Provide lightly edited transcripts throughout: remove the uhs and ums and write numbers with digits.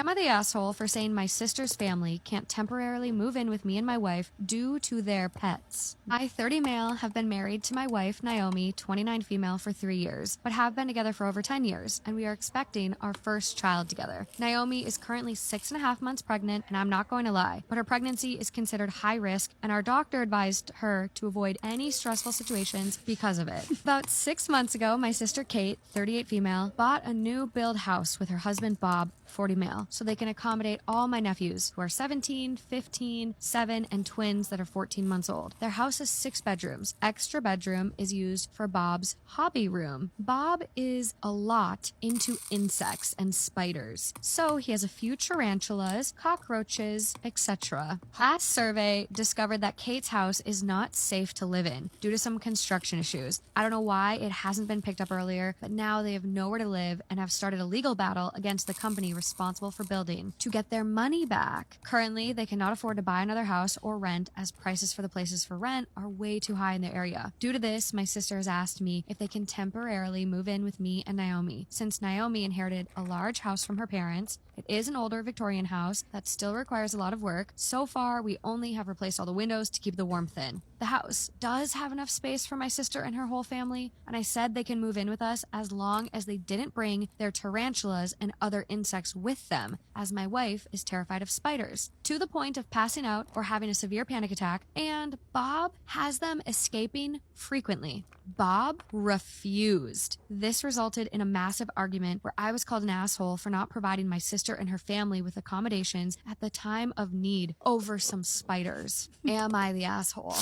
Am I the asshole for saying my sister's family can't temporarily move in with me and my wife due to their pets? I, 30 male, have been married to my wife, Naomi, 29 female, for 3 years, but have been together for over 10 years, and we are expecting our first child together. Naomi is currently 6.5 months pregnant, and I'm not going to lie, but her pregnancy is considered high risk, and our doctor advised her to avoid any stressful situations because of it. About 6 months ago, my sister Kate, 38 female, bought a new build house with her husband Bob, 40 male, so they can accommodate all my nephews who are 17, 15, 7, and twins that are 14 months old. Their house is 6 bedrooms. Extra bedroom is used for Bob's hobby room. Bob is a lot into insects and spiders, so he has a few tarantulas, cockroaches, etc. Last survey discovered that Kate's house is not safe to live in due to some construction issues. I don't know why it hasn't been picked up earlier, but now they have nowhere to live and have started a legal battle against the company responsible for building to get their money back. Currently, they cannot afford to buy another house or rent as prices for the places for rent are way too high in the area. Due to this, my sister has asked me if they can temporarily move in with me and Naomi. Since Naomi inherited a large house from her parents, it is an older Victorian house that still requires a lot of work. So far, we only have replaced all the windows to keep the warmth in. The house does have enough space for my sister and her whole family, and I said they can move in with us as long as they didn't bring their tarantulas and other insects with them, as my wife is terrified of spiders, to the point of passing out or having a severe panic attack, and Bob has them escaping frequently. Bob refused. This resulted in a massive argument where I was called an asshole for not providing my sister and her family with accommodations at the time of need over some spiders. Am I the asshole?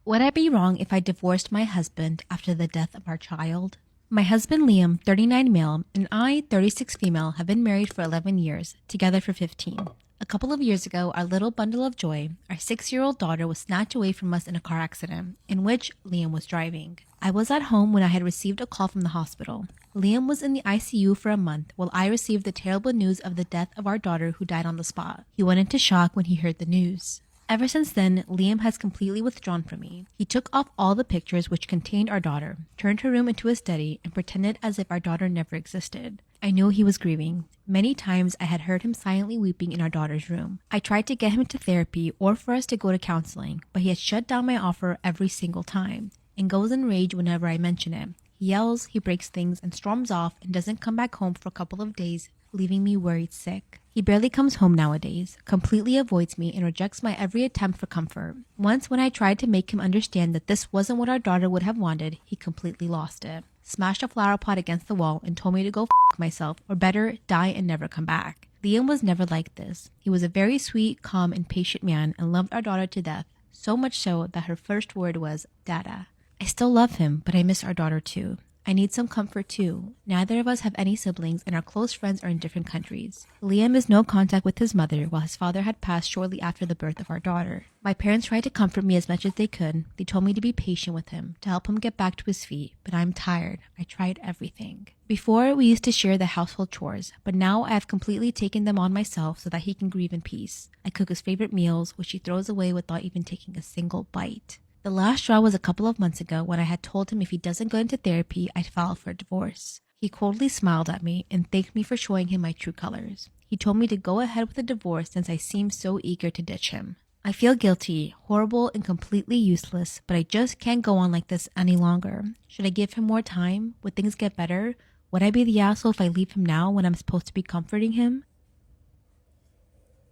Would I be wrong if I divorced my husband after the death of our child? My husband Liam, 39 male, and I, 36 female, have been married for 11 years, together for 15. A couple of years ago, our little bundle of joy, our 6-year-old daughter, was snatched away from us in a car accident, in which Liam was driving. I was at home when I had received a call from the hospital. Liam was in the ICU for a month while I received the terrible news of the death of our daughter, who died on the spot. He went into shock when he heard the news. Ever since then, Liam has completely withdrawn from me. He took off all the pictures which contained our daughter, turned her room into a study, and pretended as if our daughter never existed. I knew he was grieving. Many times I had heard him silently weeping in our daughter's room. I tried to get him into therapy or for us to go to counseling, but he had shut down my offer every single time and goes in rage whenever I mention it. He yells, he breaks things, and storms off and doesn't come back home for a couple of days, leaving me worried sick. He barely comes home nowadays, completely avoids me, and rejects my every attempt for comfort. Once when I tried to make him understand that this wasn't what our daughter would have wanted, he completely lost it. Smashed a flower pot against the wall and told me to go f*** myself, or better, die and never come back. Liam was never like this. He was a very sweet, calm, and patient man and loved our daughter to death, so much so that her first word was, Dada. I still love him, but I miss our daughter too. I need some comfort too. Neither of us have any siblings and our close friends are in different countries. Liam is no contact with his mother while his father had passed shortly after the birth of our daughter. My parents tried to comfort me as much as they could. They told me to be patient with him, to help him get back to his feet, but I'm tired. I tried everything. Before, we used to share the household chores, but now I have completely taken them on myself so that he can grieve in peace. I cook his favorite meals, which he throws away without even taking a single bite. The last straw was a couple of months ago when I had told him if he doesn't go into therapy, I'd file for a divorce. He coldly smiled at me and thanked me for showing him my true colors. He told me to go ahead with the divorce since I seemed so eager to ditch him. I feel guilty, horrible, and completely useless, but I just can't go on like this any longer. Should I give him more time? Would things get better? Would I be the asshole if I leave him now when I'm supposed to be comforting him?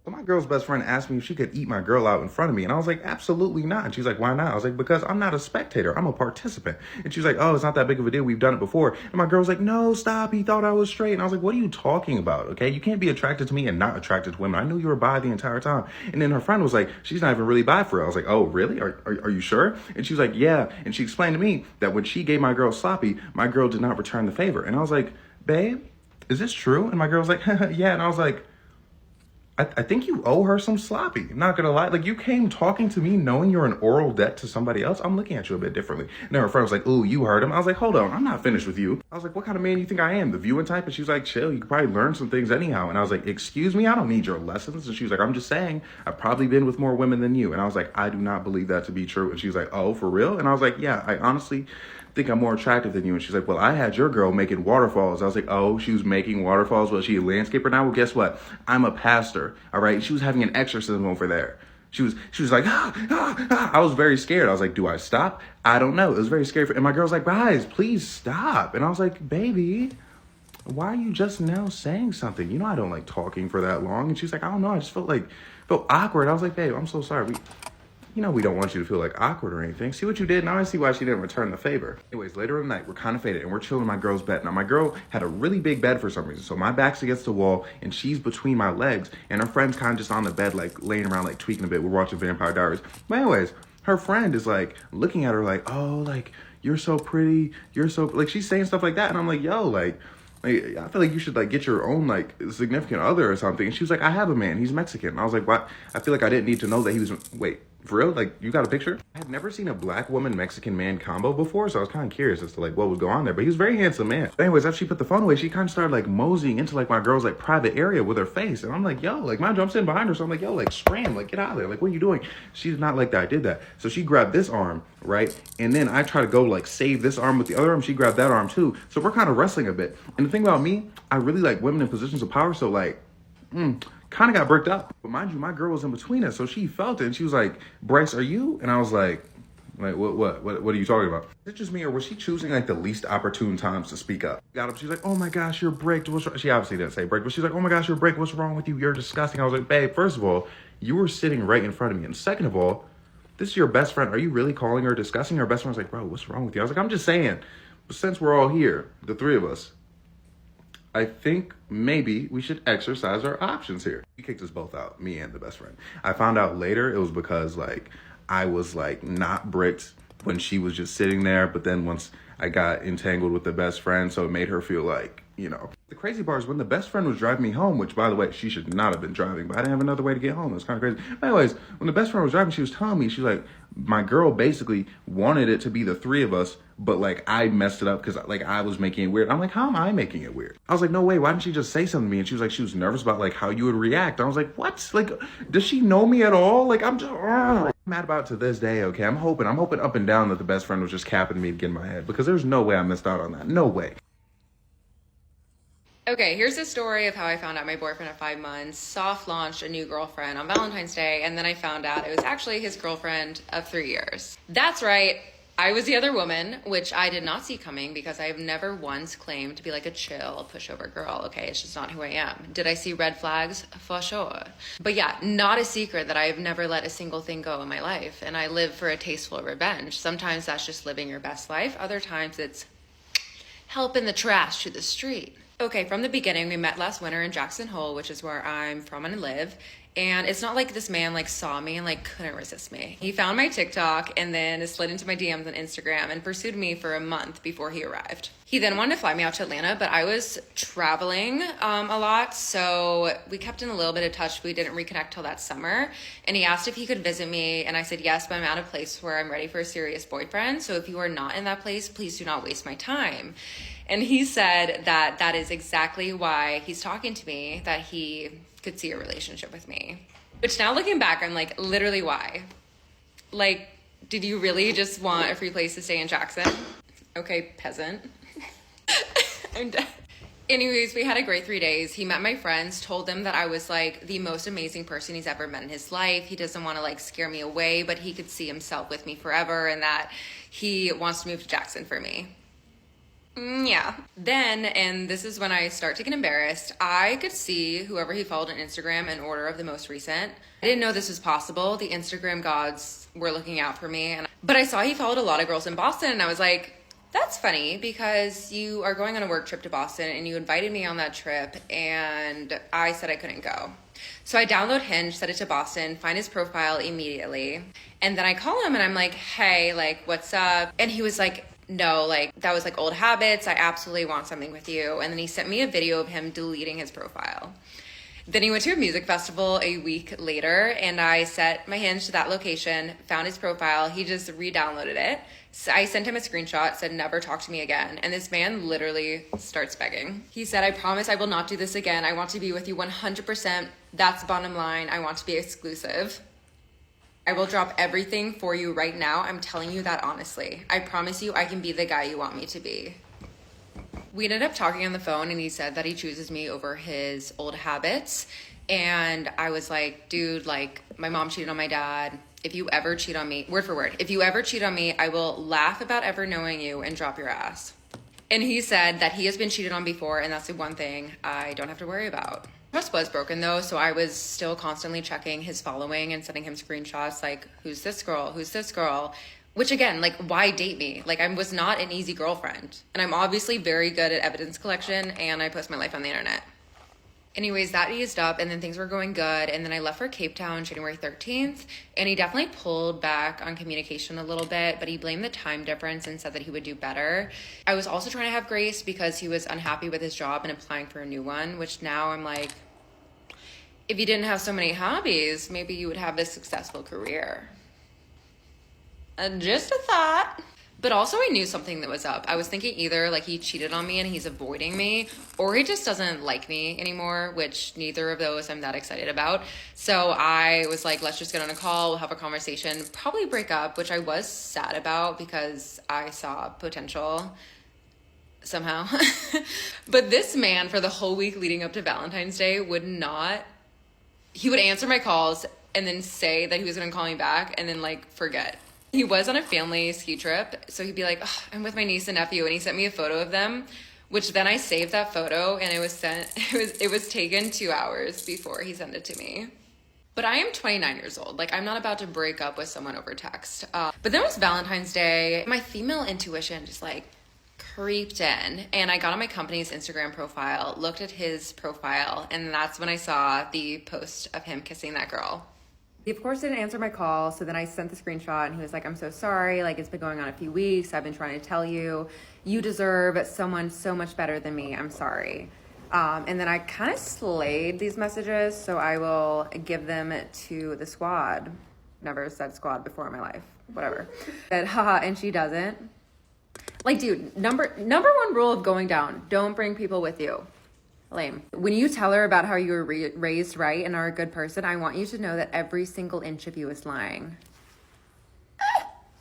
So my girl's best friend asked me if she could eat my girl out in front of me. And I was like, absolutely not. And she's like, why not? I was like, because I'm not a spectator. I'm a participant. And she's like, oh, it's not that big of a deal. We've done it before. And my girl was like, no, stop. He thought I was straight. And I was like, what are you talking about? Okay, you can't be attracted to me and not attracted to women. I knew you were bi the entire time. And then her friend was like, she's not even really bi for real. I was like, oh, really? Are you sure? And she was like, yeah. And she explained to me that when she gave my girl sloppy, my girl did not return the favor. And I was like, babe, is this true? And my girl was like, yeah. And I was like, I think you owe her some sloppy. Not gonna lie. Like, you came talking to me knowing you're an oral debt to somebody else. I'm looking at you a bit differently. And then her friend was like, ooh, you heard him. I was like, hold on, I'm not finished with you. I was like, what kind of man do you think I am? The viewing type? And she was like, chill, you could probably learn some things anyhow. And I was like, excuse me, I don't need your lessons. And she was like, I'm just saying, I've probably been with more women than you. And I was like, I do not believe that to be true. And she was like, oh, for real? And I was like, yeah, I honestly think I'm more attractive than you. And she's like, well, I had your girl making waterfalls. I was like, oh, she was making waterfalls. Was she a landscaper now? Well, guess what? I'm a pastor. All right. She was having an exorcism over there. She was like, I was very scared. I was like, do I stop? I don't know. It was very scary. And my girl's like, guys, please stop. And I was like, baby, why are you just now saying something? You know, I don't like talking for that long. And she's like, I don't know. I just felt awkward. I was like, babe, I'm so sorry. We don't want you to feel like awkward or anything. See what you did? Now I see why she didn't return the favor. Anyways, later in the night, we're kind of faded and we're chilling in my girl's bed. Now, my girl had a really big bed for some reason. So my back's against the wall and she's between my legs. And her friend's kind of just on the bed, like laying around, like tweaking a bit. We're watching Vampire Diaries. But anyways, her friend is like looking at her like, oh, like, you're so pretty. You're so, like, she's saying stuff like that. And I'm like, yo, like, I feel like you should like get your own like significant other or something. And she was like, I have a man. He's Mexican. And I was like, what? I feel like I didn't need to know that he was, wait, for real? Like, you got a picture? I had never seen a black woman Mexican man combo before, so I was kind of curious as to like what would go on there. But he was a very handsome man. But anyways, after she put the phone away, she kind of started like moseying into like my girl's like private area with her face. And I'm like, yo, like mine jumps in behind her. So I'm like, yo, like scram, like get out of there. Like, what are you doing? She did not like that I did that. So she grabbed this arm, right? And then I try to go like save this arm with the other arm. She grabbed that arm too. So we're kind of wrestling a bit. And the thing about me, I really like women in positions of power. So like, kind of got bricked up. But mind you, my girl was in between us, so she felt it. And she was like, Bryce, are you? And I was like, what are you talking about? Is it just me, or was she choosing like the least opportune times to speak up? Got up, she's like, oh my gosh, you're bricked. What's wrong? She obviously didn't say bricked, but she's like, oh my gosh, you're bricked. What's wrong with you? You're disgusting. I was like, babe, first of all, you were sitting right in front of me. And second of all, this is your best friend. Are you really calling her disgusting? Her best friend was like, bro, what's wrong with you? I was like, I'm just saying, but since we're all here, the three of us, I think maybe we should exercise our options here. He kicked us both out, me and the best friend. I found out later it was because like I was like not bricked when she was just sitting there. But then once I got entangled with the best friend, so it made her feel like, The crazy part is when the best friend was driving me home, which by the way, she should not have been driving, but I didn't have another way to get home. It was kind of crazy. But anyways, when the best friend was driving, she was telling me, she's like, my girl basically wanted it to be the three of us, but like I messed it up because like I was making it weird. I'm like, how am I making it weird? I was like, no way, why didn't she just say something to me? And she was like, she was nervous about like how you would react. I was like, what? Like, does she know me at all? Like, I'm just mad about it to this day, okay? I'm hoping up and down that the best friend was just capping me to get in my head, because there's no way I missed out on that. No way. Okay, here's the story of how I found out my boyfriend of 5 months soft launched a new girlfriend on Valentine's Day, and then I found out it was actually his girlfriend of 3 years. That's right, I was the other woman, which I did not see coming because I have never once claimed to be like a chill, pushover girl, okay? It's just not who I am. Did I see red flags? For sure. But yeah, not a secret that I've never let a single thing go in my life, and I live for a tasteful revenge. Sometimes that's just living your best life. Other times it's helping the trash to the street. Okay, from the beginning, we met last winter in Jackson Hole, which is where I'm from and live. And it's not like this man like saw me and like couldn't resist me. He found my TikTok and then slid into my DMs on Instagram and pursued me for a month before he arrived. He then wanted to fly me out to Atlanta, but I was traveling a lot, so we kept in a little bit of touch. We didn't reconnect till that summer. And he asked if he could visit me, and I said yes, but I'm at a place where I'm ready for a serious boyfriend. So if you are not in that place, please do not waste my time. And he said that that is exactly why he's talking to me, that he could see a relationship with me. Which now looking back, I'm like, literally why? Like, did you really just want a free place to stay in Jackson? Okay, peasant. I'm dead. Anyways, we had a great 3 days. He met my friends, told them that I was like the most amazing person he's ever met in his life. He doesn't want to like scare me away, but he could see himself with me forever, and that he wants to move to Jackson for me. Yeah. Then, and this is when I start to get embarrassed, I could see whoever he followed on Instagram in order of the most recent. I didn't know this was possible. The Instagram gods were looking out for me. But I saw he followed a lot of girls in Boston, and I was like, that's funny because you are going on a work trip to Boston and you invited me on that trip and I said I couldn't go. So I download Hinge, set it to Boston, find his profile immediately. And then I call him and I'm like, hey, like, what's up? And he was like, no, like that was like old habits. I absolutely want something with you. And then he sent me a video of him deleting his profile. Then he went to a music festival a week later and I set my Hinge to that location, found his profile. He just re-downloaded it. So I sent him a screenshot, said never talk to me again. And this man literally starts begging. He said, I promise I will not do this again. I want to be with you 100%. That's bottom line. I want to be exclusive. I will drop everything for you right now. I'm telling you that honestly. I promise you I can be the guy you want me to be. We ended up talking on the phone and he said that he chooses me over his old habits. And I was like, dude, like my mom cheated on my dad. If you ever cheat on me, word for word, if you ever cheat on me, I will laugh about ever knowing you and drop your ass. And he said that he has been cheated on before and that's the one thing I don't have to worry about. Trust was broken though, so I was still constantly checking his following and sending him screenshots like, who's this girl? Who's this girl? Which again, like, why date me? Like, I was not an easy girlfriend. And I'm obviously very good at evidence collection and I post my life on the internet. Anyways, that eased up and then things were going good. And then I left for Cape Town January 13th. And he definitely pulled back on communication a little bit, but he blamed the time difference and said that he would do better. I was also trying to have grace because he was unhappy with his job and applying for a new one, which now I'm like, if you didn't have so many hobbies, maybe you would have a successful career. Just a thought. But also I knew something that was up. I was thinking either like he cheated on me and he's avoiding me, or he just doesn't like me anymore, which neither of those I'm that excited about. So I was like, let's just get on a call, we'll have a conversation, probably break up, which I was sad about because I saw potential somehow. But this man for the whole week leading up to Valentine's Day he would answer my calls and then say that he was gonna call me back and then like forget. He was on a family ski trip, so he'd be like, oh, I'm with my niece and nephew, and he sent me a photo of them, which then I saved that photo, and it was taken 2 hours before he sent it to me. But I am 29 years old. Like, I'm not about to break up with someone over text. But then it was Valentine's Day. My female intuition just like creeped in, and I got on my company's Instagram profile, looked at his profile, and that's when I saw the post of him kissing that girl. He, of course, didn't answer my call, so then I sent the screenshot, and he was like, I'm so sorry, like, it's been going on a few weeks, I've been trying to tell you, you deserve someone so much better than me, I'm sorry. And then I kind of slayed these messages, so I will give them to the squad. Never said squad before in my life, whatever. Said, haha, and she doesn't. Like, dude, number one rule of going down, don't bring people with you. Lame. When you tell her about how you were raised right and are a good person, I want you to know that every single inch of you is lying.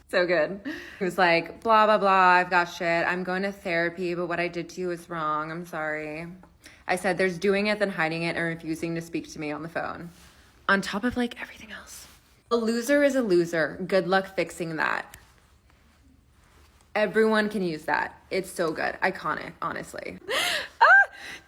So good. He was like, blah, blah, blah, I've got shit. I'm going to therapy, but what I did to you is wrong. I'm sorry. I said, there's doing it, then hiding it, and refusing to speak to me on the phone. On top of like everything else. A loser is a loser. Good luck fixing that. Everyone can use that. It's so good. Iconic, honestly.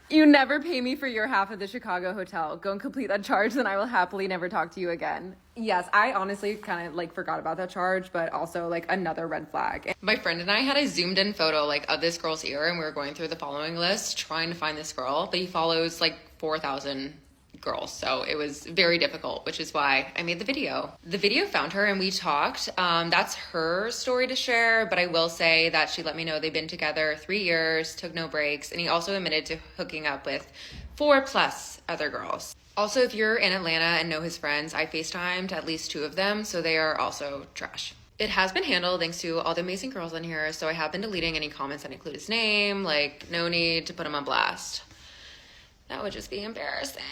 You never pay me for your half of the Chicago hotel. Go and complete that charge, then I will happily never talk to you again. Yes, I honestly kind of like forgot about that charge, but also like another red flag. My friend and I had a zoomed in photo like of this girl's ear, and we were going through the following list trying to find this girl, but he follows like 4,000 girls, so it was very difficult, which is why I made the video. The video found her and we talked. That's her story to share, but I will say that she let me know they've been together 3 years, took no breaks, and he also admitted to hooking up with 4+ other girls. Also, if you're in Atlanta and know his friends, I FaceTimed at least 2 of them, so they are also trash. It has been handled thanks to all the amazing girls in here, so I have been deleting any comments that include his name, like no need to put him on blast. That would just be embarrassing.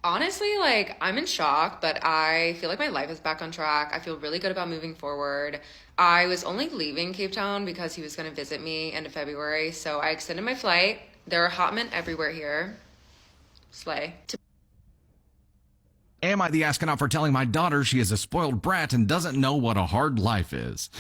Honestly, like, I'm in shock, but I feel like my life is back on track. I feel really good about moving forward. I was only leaving Cape Town because he was going to visit me end of February, so I extended my flight. There are hot men everywhere here. Slay. Am I the asking out for telling my daughter she is a spoiled brat and doesn't know what a hard life is?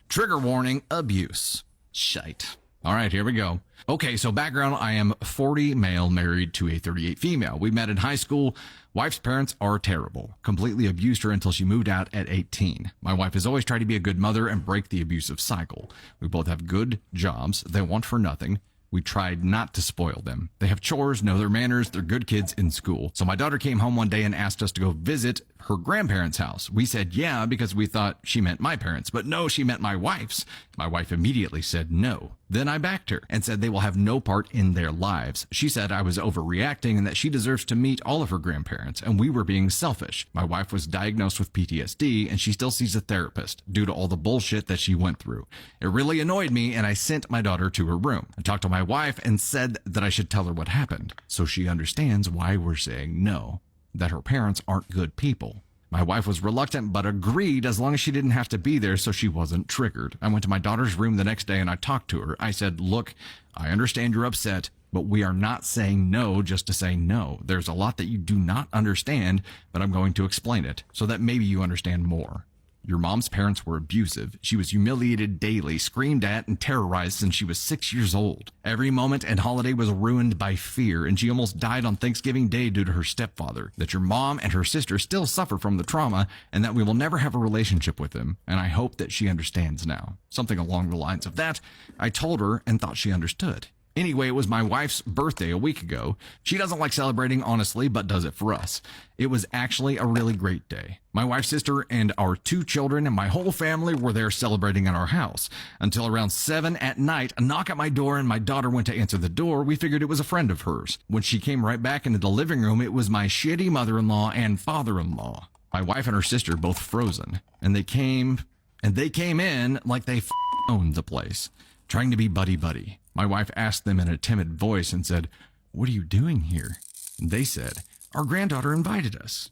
Trigger warning, abuse. Shite. All right, here we go. Okay, so background, I am 40 male married to a 38 female. We met in high school. Wife's parents are terrible. Completely abused her until she moved out at 18. My wife has always tried to be a good mother and break the abusive cycle. We both have good jobs. They want for nothing. We tried not to spoil them. They have chores, know their manners, they're good kids in school. So my daughter came home one day and asked us to go visit her grandparents' house. We said yeah because we thought she meant my parents, but no, she meant my wife's. My wife immediately said no. Then I backed her and said they will have no part in their lives. She said I was overreacting and that she deserves to meet all of her grandparents, and we were being selfish. My wife was diagnosed with PTSD, and she still sees a therapist due to all the bullshit that she went through. It really annoyed me, and I sent my daughter to her room. I talked to my wife and said that I should tell her what happened, so she understands why we're saying no. that her parents aren't good people. My wife was reluctant but agreed as long as she didn't have to be there so she wasn't triggered. I went to my daughter's room the next day and I talked to her. I said, look, I understand you're upset, but we are not saying no just to say no. There's a lot that you do not understand, but I'm going to explain it so that maybe you understand more. Your mom's parents were abusive. She was humiliated daily, screamed at, and terrorized since she was 6 years old. Every moment and holiday was ruined by fear, and she almost died on Thanksgiving Day due to her stepfather. That your mom and her sister still suffer from the trauma, and that we will never have a relationship with them, and I hope that she understands now. Something along the lines of that. I told her and thought she understood. Anyway, it was my wife's birthday a week ago. She doesn't like celebrating, honestly, but does it for us. It was actually a really great day. My wife's sister and our 2 children and my whole family were there celebrating at our house. Until around 7 at night, a knock at my door and my daughter went to answer the door. We figured it was a friend of hers. When she came right back into the living room, it was my shitty mother-in-law and father-in-law. My wife and her sister both frozen. And they came in like they owned the place, trying to be buddy-buddy. My wife asked them in a timid voice and said, "What are you doing here?" And they said, "Our granddaughter invited us."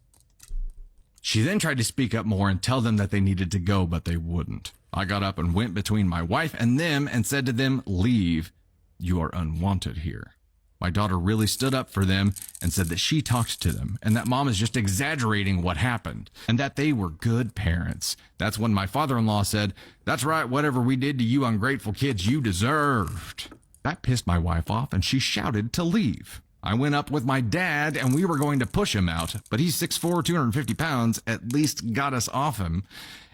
She then tried to speak up more and tell them that they needed to go, but they wouldn't. I got up and went between my wife and them and said to them, "Leave. You are unwanted here." My daughter really stood up for them and said that she talked to them and that mom is just exaggerating what happened and that they were good parents. That's when my father-in-law said, "That's right, whatever we did to you ungrateful kids, you deserved." That pissed my wife off and she shouted to leave. I went up with my dad and we were going to push him out, but he's 6'4", 250 pounds, at least got us off him.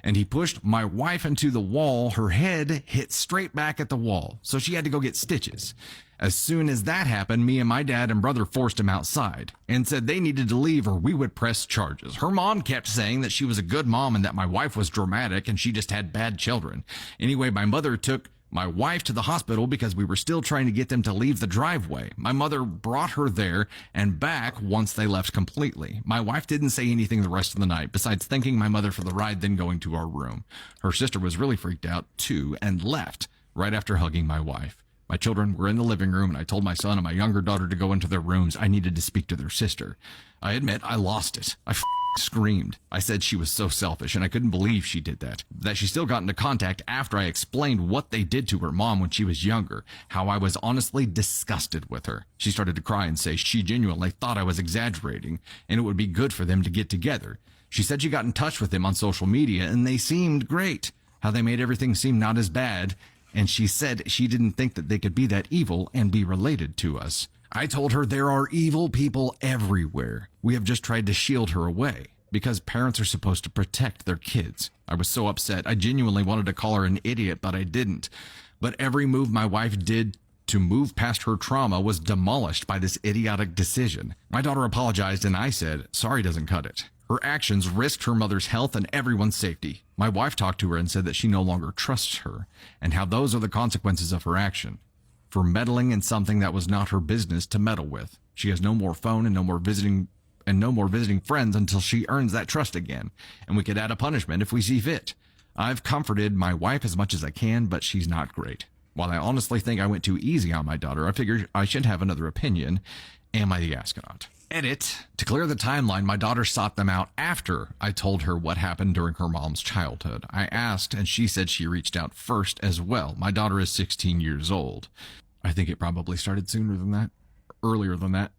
And he pushed my wife into the wall. Her head hit straight back at the wall, so she had to go get stitches. As soon as that happened, me and my dad and brother forced him outside and said they needed to leave or we would press charges. Her mom kept saying that she was a good mom and that my wife was dramatic and she just had bad children. Anyway, my mother took my wife to the hospital because we were still trying to get them to leave the driveway. My mother brought her there and back once they left completely. My wife didn't say anything the rest of the night, besides thanking my mother for the ride, then going to our room. Her sister was really freaked out too and left right after hugging my wife. My children were in the living room and I told my son and my younger daughter to go into their rooms. I needed to speak to their sister. I admit I lost it. I screamed. I said she was so selfish and I couldn't believe she did that. That she still got into contact after I explained what they did to her mom when she was younger, how I was honestly disgusted with her. She started to cry and say she genuinely thought I was exaggerating and it would be good for them to get together. She said she got in touch with them on social media and they seemed great, how they made everything seem not as bad, and she said she didn't think that they could be that evil and be related to us. I told her there are evil people everywhere. We have just tried to shield her away because parents are supposed to protect their kids. I was so upset. I genuinely wanted to call her an idiot, but I didn't. But every move my wife did to move past her trauma was demolished by this idiotic decision. My daughter apologized and I said, sorry doesn't cut it. Her actions risked her mother's health and everyone's safety. My wife talked to her and said that she no longer trusts her and how those are the consequences of her action. For meddling in something that was not her business to meddle with. She has no more phone and no more visiting friends until she earns that trust again. And we could add a punishment if we see fit. I've comforted my wife as much as I can, but she's not great. While I honestly think I went too easy on my daughter, I figured I should have another opinion. Am I the astronaut? Edit. To clear the timeline, my daughter sought them out after I told her what happened during her mom's childhood. I asked, and she said she reached out first as well. My daughter is 16 years old. I think it probably started sooner than that, earlier than that.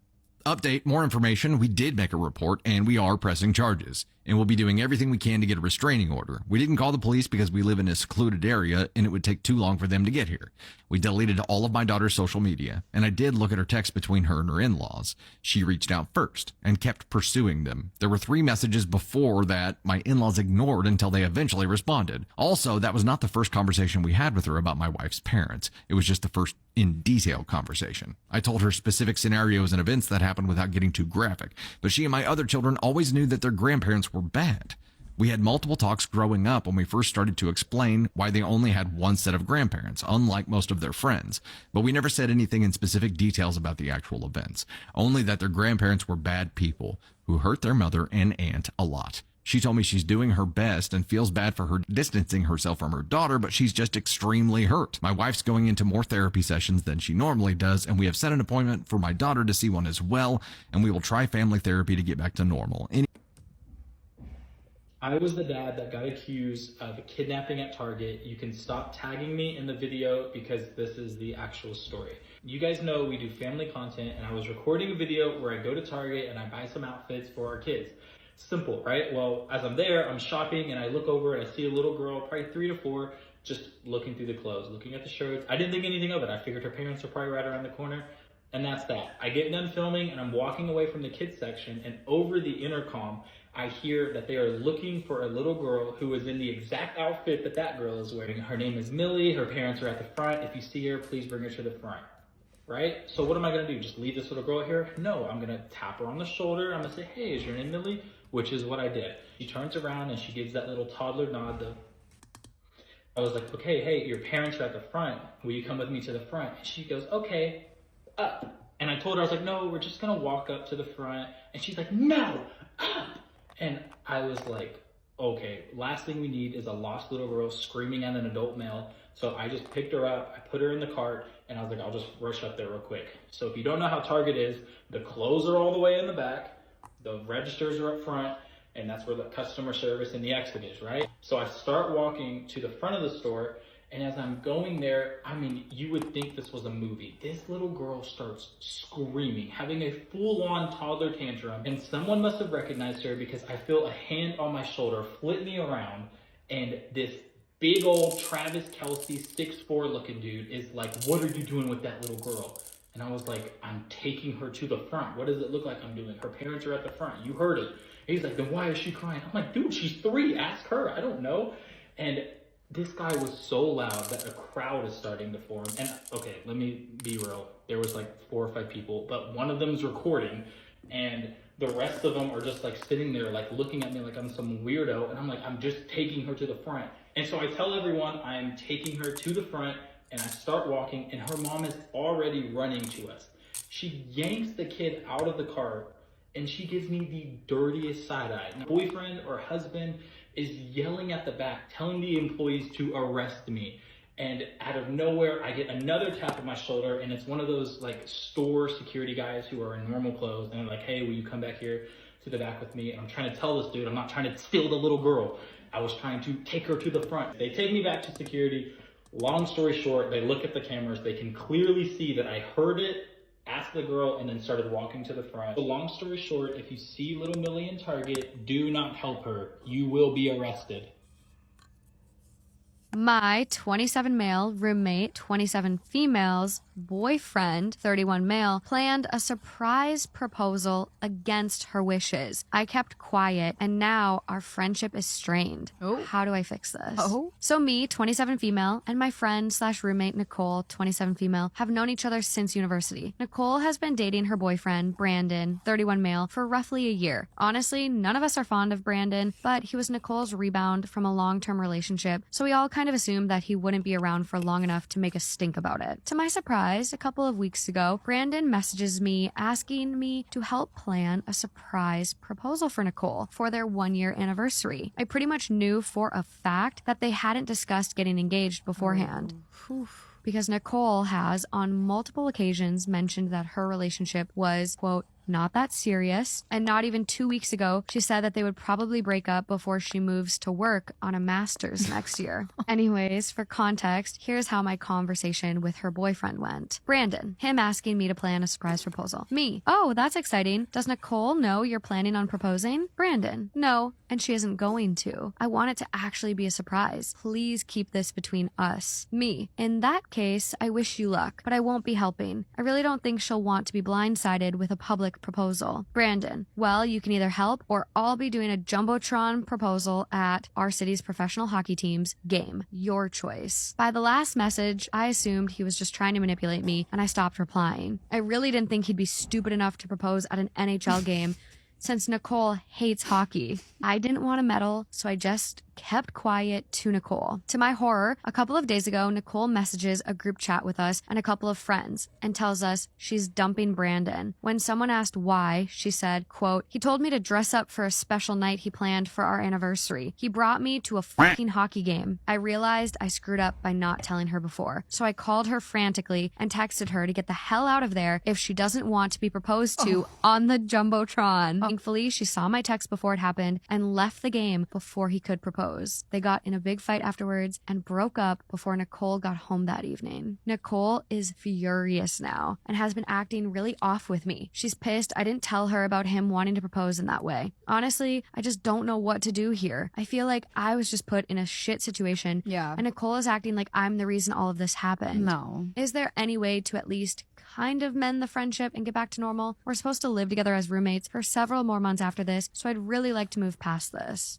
Update, more information. We did make a report, and we are pressing charges. And we'll be doing everything we can to get a restraining order. We didn't call the police because we live in a secluded area, and it would take too long for them to get here. We deleted all of my daughter's social media, and I did look at her texts between her and her in-laws. She reached out first and kept pursuing them. There were 3 messages before that my in-laws ignored until they eventually responded. Also, that was not the first conversation we had with her about my wife's parents. It was just the first in detail conversation. I told her specific scenarios and events that happened without getting too graphic, but she and my other children always knew that their grandparents were bad. We had multiple talks growing up when we first started to explain why they only had one set of grandparents, unlike most of their friends. But we never said anything in specific details about the actual events, only that their grandparents were bad people who hurt their mother and aunt a lot. She told me she's doing her best and feels bad for her distancing herself from her daughter, but she's just extremely hurt. My wife's going into more therapy sessions than she normally does, and we have set an appointment for my daughter to see one as well, and we will try family therapy to get back to normal. I was the dad that got accused of kidnapping at Target. You can stop tagging me in the video because this is the actual story. You guys know we do family content, and I was recording a video where I go to Target and I buy some outfits for our kids. Simple, right? Well, as I'm there, I'm shopping and I look over and I see a little girl, probably 3 to 4, just looking through the clothes, looking at the shirts. I didn't think anything of it. I figured her parents are probably right around the corner, and that's that. I get done filming and I'm walking away from the kids section, and over the intercom, I hear that they are looking for a little girl who is in the exact outfit that that girl is wearing. Her name is Millie. Her parents are at the front. If you see her, please bring her to the front. Right? So what am I going to do? Just leave this little girl here? No, I'm going to tap her on the shoulder. I'm going to say, hey, is your name Millie? Which is what I did. She turns around and she gives that little toddler nod. I was like, okay, hey, your parents are at the front. Will you come with me to the front? And she goes, okay, up. And I told her, I was like, no, we're just going to walk up to the front. And she's like, no, up. And I was like, okay, last thing we need is a lost little girl screaming at an adult male. So I just picked her up, I put her in the cart, and I was like, I'll just rush up there real quick. So if you don't know how Target is, the clothes are all the way in the back, the registers are up front, and that's where the customer service and the exit is, right? So I start walking to the front of the store, and as I'm going there, I mean, you would think this was a movie. This little girl starts screaming, having a full-on toddler tantrum, and someone must have recognized her because I feel a hand on my shoulder flip me around, and this big old Travis Kelce 6'4" looking dude is like, what are you doing with that little girl? And I was like, I'm taking her to the front. What does it look like I'm doing? Her parents are at the front. You heard it. And he's like, then why is she crying? I'm like, dude, she's 3. Ask her. I don't know. And this guy was so loud that a crowd is starting to form. And okay, let me be real. There was like 4 or 5 people, but one of them's recording, and the rest of them are just like sitting there, like looking at me like I'm some weirdo. And I'm like, I'm just taking her to the front. And so I tell everyone I'm taking her to the front, and I start walking, and her mom is already running to us. She yanks the kid out of the cart, and she gives me the dirtiest side eye. My boyfriend or husband is yelling at the back, telling the employees to arrest me. And out of nowhere, I get another tap on my shoulder, and it's one of those like store security guys who are in normal clothes, and they're like, hey, will you come back here to the back with me? And I'm trying to tell this dude, I'm not trying to steal the little girl. I was trying to take her to the front. They take me back to security. Long story short, they look at the cameras. They can clearly see that I heard it, asked the girl, and then started walking to the front. So long story short, if you see little Millie in Target, do not help her. You will be arrested. My 27 male roommate, 27 females, boyfriend, 31 male, planned a surprise proposal against her wishes. I kept quiet, and now our friendship is strained. Oh. How do I fix this? Oh. So me, 27 female, and my friend slash roommate, Nicole, 27 female, have known each other since university. Nicole has been dating her boyfriend, Brandon, 31 male, for roughly a year. Honestly, none of us are fond of Brandon, but he was Nicole's rebound from a long-term relationship, so we all kind of assumed that he wouldn't be around for long enough to make a stink about it. To my surprise, a couple of weeks ago, Brandon messages me asking me to help plan a surprise proposal for Nicole for their 1-year anniversary. I pretty much knew for a fact that they hadn't discussed getting engaged beforehand. Because Nicole has, on multiple occasions, mentioned that her relationship was, quote, not that serious. And not even 2 weeks ago, she said that they would probably break up before she moves to work on a master's next year. Anyways, for context, here's how my conversation with her boyfriend went. Brandon, him asking me to plan a surprise proposal. Me, oh, that's exciting. Does Nicole know you're planning on proposing? Brandon, no, and she isn't going to. I want it to actually be a surprise. Please keep this between us. Me, in that case, I wish you luck, but I won't be helping. I really don't think she'll want to be blindsided with a public proposal. Brandon, well, you can either help or I'll be doing a Jumbotron proposal at our city's professional hockey team's game. Your choice. By the last message, I assumed he was just trying to manipulate me, and I stopped replying. I really didn't think he'd be stupid enough to propose at an NHL game, since Nicole hates hockey. I didn't want to meddle, so I just kept quiet to Nicole. To my horror, a couple of days ago, Nicole messages a group chat with us and a couple of friends and tells us she's dumping Brandon. When someone asked why, she said, quote, "He told me to dress up for a special night he planned for our anniversary. He brought me to a fucking hockey game. I realized I screwed up by not telling her before. So I called her frantically and texted her to get the hell out of there if she doesn't want to be proposed to on the Jumbotron. Thankfully, she saw my text before it happened and left the game before he could propose. They got in a big fight afterwards and broke up before Nicole got home that evening. Nicole is furious now and has been acting really off with me. She's pissed I didn't tell her about him wanting to propose in that way. Honestly, I just don't know what to do here. I feel like I was just put in a shit situation. Yeah. And Nicole is acting like I'm the reason all of this happened. No. Is there any way to at least kind of mend the friendship and get back to normal? We're supposed to live together as roommates for several more months after this, so I'd really like to move past this.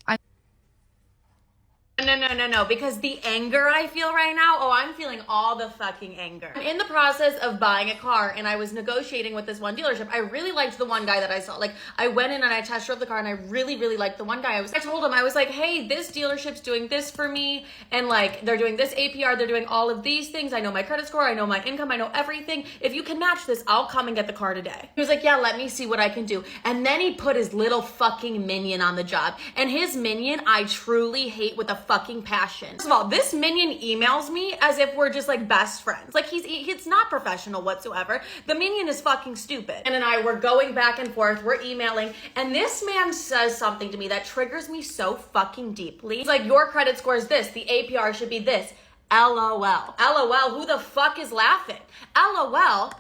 No, because the anger I feel right now, I'm feeling all the fucking anger. I'm in the process of buying a car and I was negotiating with this one dealership. I really liked the one guy that I saw. Like, I went in and I test drove the car and I really, really liked the one guy. I told him, I was like, hey, this dealership's doing this for me and like, they're doing this APR, they're doing all of these things. I know my credit score, I know my income, I know everything. If you can match this, I'll come and get the car today. He was like, yeah, let me see what I can do. And then he put his little fucking minion on the job. And his minion, I truly hate with a fucking passion. First of all, this minion emails me as if we're just like best friends. Like it's not professional whatsoever. The minion is fucking stupid. And I were going back and forth, we're emailing, and this man says something to me that triggers me so fucking deeply. He's like, your credit score is this, the APR should be this. LOL. LOL, who the fuck is laughing? LOL.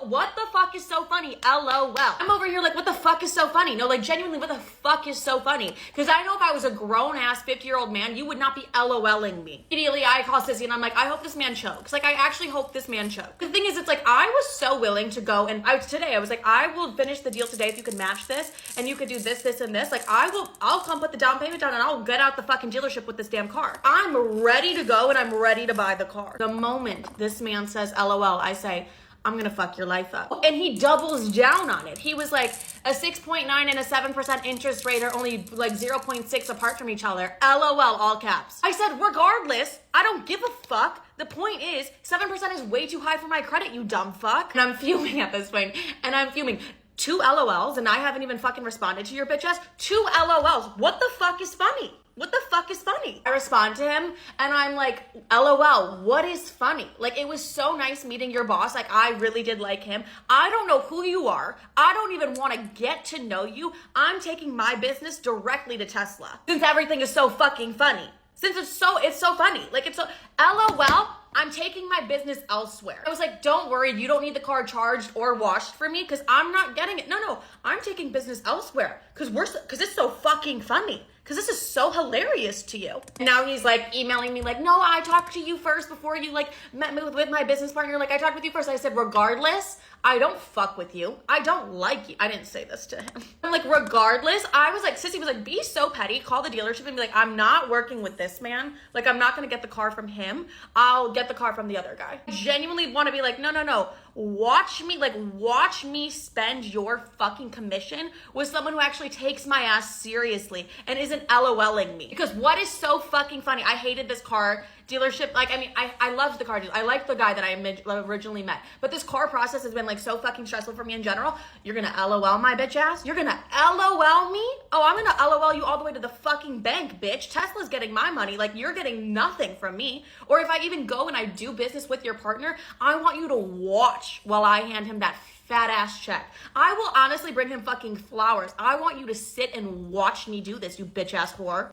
What the fuck is so funny? LOL. I'm over here like, what the fuck is so funny? No, like genuinely, what the fuck is so funny? Because I know if I was a grown-ass 50-year-old man, you would not be LOLing me. Immediately, I call Sissy and I'm like, I hope this man chokes. Like, I actually hope this man chokes. The thing is, it's like, I was so willing to go and today, I was like, I will finish the deal today if you could match this and you could do this, this, and this. Like, I'll come put the down payment down and I'll get out the fucking dealership with this damn car. I'm ready to go and I'm ready to buy the car. The moment this man says LOL, I say, I'm gonna fuck your life up. And he doubles down on it. He was like, a 6.9 and a 7% interest rate are only like 0.6 apart from each other. LOL, all caps. I said, regardless, I don't give a fuck. The point is, 7% is way too high for my credit, you dumb fuck. And I'm fuming at this point, and I'm fuming. 2 LOLs, and I haven't even fucking responded to your bitch ass. 2 LOLs. What the fuck is funny? What the fuck is funny? I respond to him and I'm like, LOL, what is funny? Like, it was so nice meeting your boss. Like, I really did like him. I don't know who you are. I don't even want to get to know you. I'm taking my business directly to Tesla. Since everything is so fucking funny. Since it's so funny. Like, it's so, LOL, I'm taking my business elsewhere. I was like, don't worry, you don't need the car charged or washed for me because I'm not getting it. No, I'm taking business elsewhere because it's so fucking funny. Because this is so hilarious to you. And now he's like emailing me like, no, I talked to you first before you like met me with my business partner. Like, I talked with you first. I said, regardless, I don't fuck with you. I don't like you. I didn't say this to him. I'm like, regardless, I was like, Sissy was like, be so petty. Call the dealership and be like, I'm not working with this man. Like, I'm not going to get the car from him. I'll get the car from the other guy. I genuinely want to be like, no. Watch me spend your fucking commission with someone who actually takes my ass seriously and isn't LOLing me. Because what is so fucking funny? I hated this car dealership. Like, I mean, I loved the car dealer. I liked the guy that I originally met. But this car process has been like so fucking stressful for me in general. You're gonna LOL my bitch ass? You're gonna LOL me? Oh, I'm gonna LOL you all the way to the fucking bank, bitch. Tesla's getting my money. Like, you're getting nothing from me. Or if I even go and I do business with your partner, I want you to watch while I hand him that fat ass check. I will honestly bring him fucking flowers. I want you to sit and watch me do this, you bitch ass whore.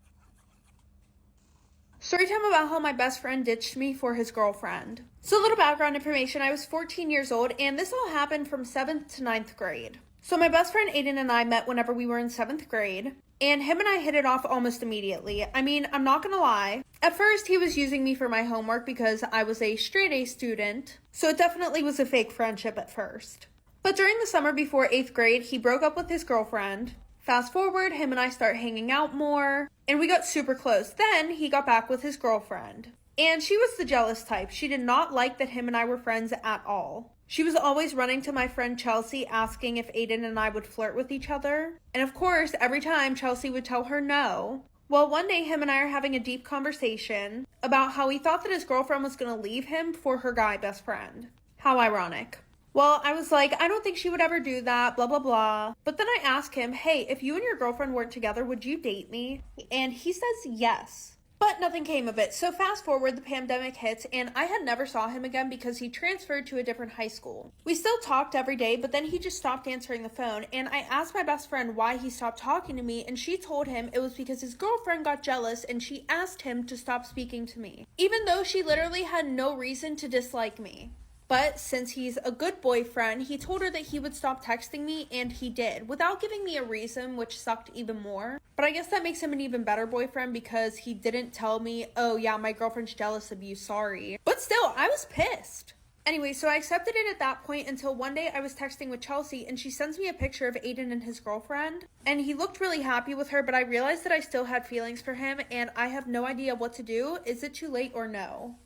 Story time about how my best friend ditched me for his girlfriend. So a little background information, I was 14 years old and this all happened from 7th to 9th grade. So my best friend Aiden and I met whenever we were in 7th grade. And him and I hit it off almost immediately. I mean, I'm not gonna lie. At first, he was using me for my homework because I was a straight A student. So it definitely was a fake friendship at first. But during the summer before 8th grade, he broke up with his girlfriend. Fast forward, him and I start hanging out more. And we got super close. Then he got back with his girlfriend. And she was the jealous type. She did not like that him and I were friends at all. She was always running to my friend Chelsea asking if Aiden and I would flirt with each other. And of course, every time Chelsea would tell her no. Well, one day him and I are having a deep conversation about how he thought that his girlfriend was going to leave him for her guy best friend. How ironic. Well, I was like, I don't think she would ever do that, blah, blah, blah. But then I asked him, hey, if you and your girlfriend weren't together, would you date me? And he says yes. But nothing came of it. So fast forward, the pandemic hits, and I had never saw him again because he transferred to a different high school. We still talked every day, but then he just stopped answering the phone, and I asked my best friend why he stopped talking to me, and she told him it was because his girlfriend got jealous and she asked him to stop speaking to me, even though she literally had no reason to dislike me. But since he's a good boyfriend, he told her that he would stop texting me, and he did, without giving me a reason, which sucked even more. But I guess that makes him an even better boyfriend because he didn't tell me, oh yeah, my girlfriend's jealous of you, sorry. But still, I was pissed. Anyway, so I accepted it at that point until one day I was texting with Chelsea and she sends me a picture of Aiden and his girlfriend. And he looked really happy with her, but I realized that I still had feelings for him and I have no idea what to do. Is it too late or no?